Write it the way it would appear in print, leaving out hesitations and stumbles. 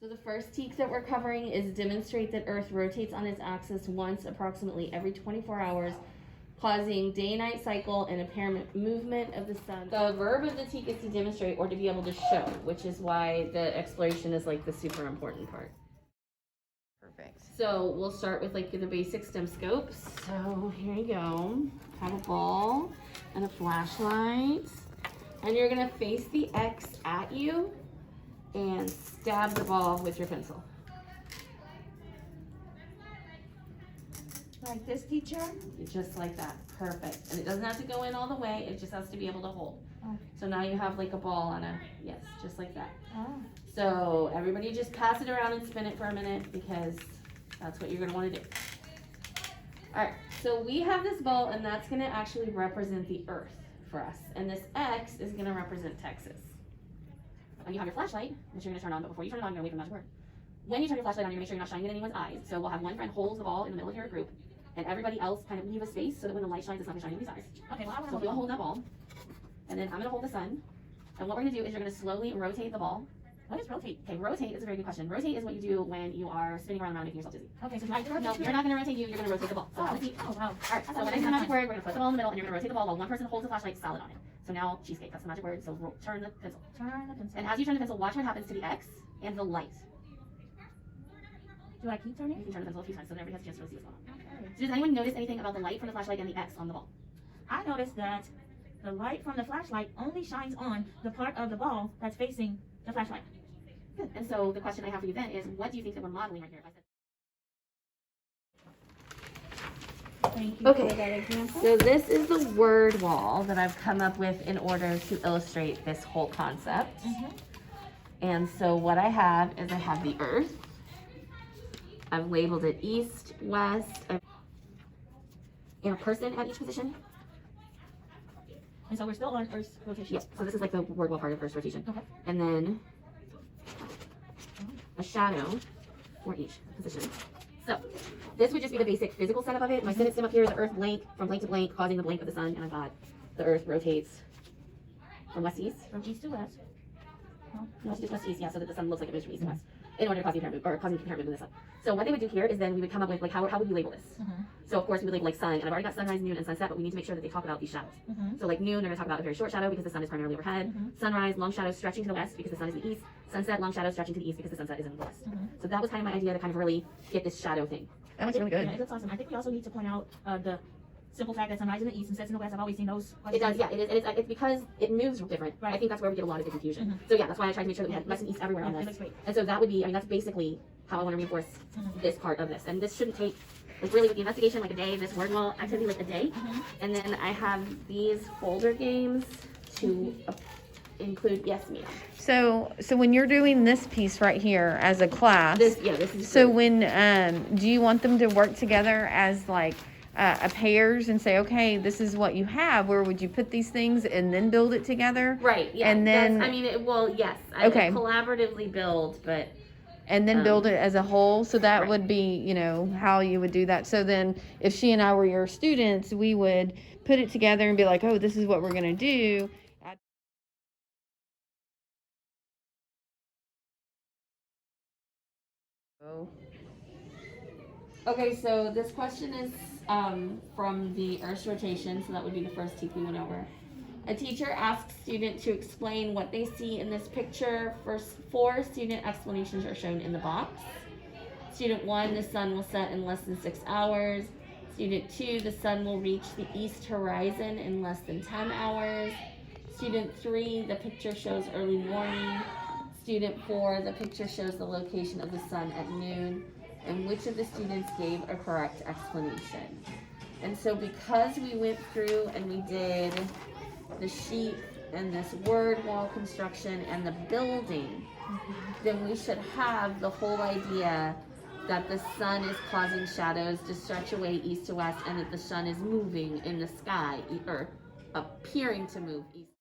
So the first teak that we're covering is demonstrate that Earth rotates on its axis once approximately every 24 hours, causing day-night cycle and apparent movement of the sun. The verb of the teak is to demonstrate or to be able to show, which is why the exploration is like the super important part. Perfect. So we'll start with like the basic STEM scopes. So here you go. Have a ball and a flashlight. And you're gonna face the X at you and stab the ball with your pencil. Like this, teacher? Just like that. Perfect. And it doesn't have to go in all the way, it just has to be able to hold. Oh. So now you have like a ball on a, yes, just like that. Oh. So everybody just pass it around and spin it for a minute because that's what you're gonna wanna do. All right, so we have this ball and that's gonna actually represent the Earth for us. And this X is gonna represent Texas. And you have your flashlight, which you're gonna turn on, but before you turn it on, you're gonna wait for the magic word. When you turn your flashlight on, you're gonna make sure you're not shining it in anyone's eyes. So we'll have one friend hold the ball in the middle of your group, and everybody else kind of leave a space so that when the light shines, it's not gonna shine in anybody's eyes. Okay, well, So if you'll hold that ball, and then I'm gonna hold the sun, and what we're gonna do is you're gonna slowly rotate the ball. What is rotate? Okay, rotate is a very good question. Rotate is what you do when you are spinning around and making yourself dizzy. Okay, so do I rotate? No, you're not gonna rotate you, you're gonna rotate the ball. So Oh, obviously, oh, wow. alright, so when I say the magic word, we're gonna put the ball in the middle, and you're gonna rotate the ball while one person holds the flashlight solid on it. So now, cheesecake, that's the magic word, so turn the pencil. Turn the pencil. And as you turn the pencil, watch what happens to the X and the light. Do I keep turning? You can turn the pencil a few times so that everybody has a chance to see what's going on. Okay. So does anyone notice anything about the light from the flashlight and the X on the ball? I noticed that the light from the flashlight only shines on the part of the ball that's facing the flashlight. Good. And so the question I have for you then is, what do you think that we're modeling right here? If I said Thank you Okay, for that example. so this is the word wall that I've come up with in order to illustrate this whole concept. And so what I have is I have the Earth. I've labeled it east, west, and a person at each position. And so we're still on Earth's rotation. Yes, so this is like the word wall part of Earth's rotation. Okay. And then a shadow for each position. So this would just be the basic physical setup of it. My sentence stem up here is the Earth blank from blank to blank, causing the blank of the sun, and I got the Earth rotates from west to east. From east to west. No, it's just west to east, yeah, so that the sun looks like it moves from east to west in order to cause the apparent move, or causing the apparent movement of the sun. So what they would do here is then we would come up with like how would we label this? So of course we would label like sun, and I've already got sunrise, noon, and sunset, but we need to make sure that they talk about these shadows. So like noon, they're gonna talk about a very short shadow because the sun is primarily overhead. Sunrise, long shadow stretching to the west because the sun is in the east. Sunset, long shadow stretching to the east because the sunset is in the west. So that was kind of my idea to kind of really get this shadow thing. That was really good. Yeah, that's awesome. I think we also need to point out the simple fact that sunrise in the east and sets in the west. I've always seen those. It does, yeah. It's because it moves different. Right. I think that's where we get a lot of the confusion. So yeah, that's why I tried to make sure that we had west and east everywhere on Yeah, it this. looks great. And so that would be, I mean, that's basically how I want to reinforce this part of this. And this shouldn't take, like really with the investigation, like a day, this word wall activity, like a day. And then I have these folder games to include, yes, Mia. So when you're doing this piece right here as a class, This is so good. when do you want them to work together as like a pairs and say, okay, this is what you have. Where would you put these things and then build it together? Right, yeah. And then, I mean, yes. I Okay. collaboratively build, but and then build it as a whole. So that right. would be, you know, how you would do that. So then if she and I were your students, we would put it together and be like, oh, this is what we're going to do. Okay, so this question is from the Earth's rotation, so that would be the first teak we went over. A teacher asks student to explain what they see in this picture. First, 4 student explanations are shown in the box. Student 1, the sun will set in less than 6 hours. Student 2, the sun will reach the east horizon in less than 10 hours. Student 3, the picture shows early morning. Student 4, the picture shows the location of the sun at noon. And which of the students gave a correct explanation? And so because we went through and we did the sheet and this word wall construction and the building, then we should have the whole idea that the sun is causing shadows to stretch away east to west and that the sun is moving in the sky or appearing to move east.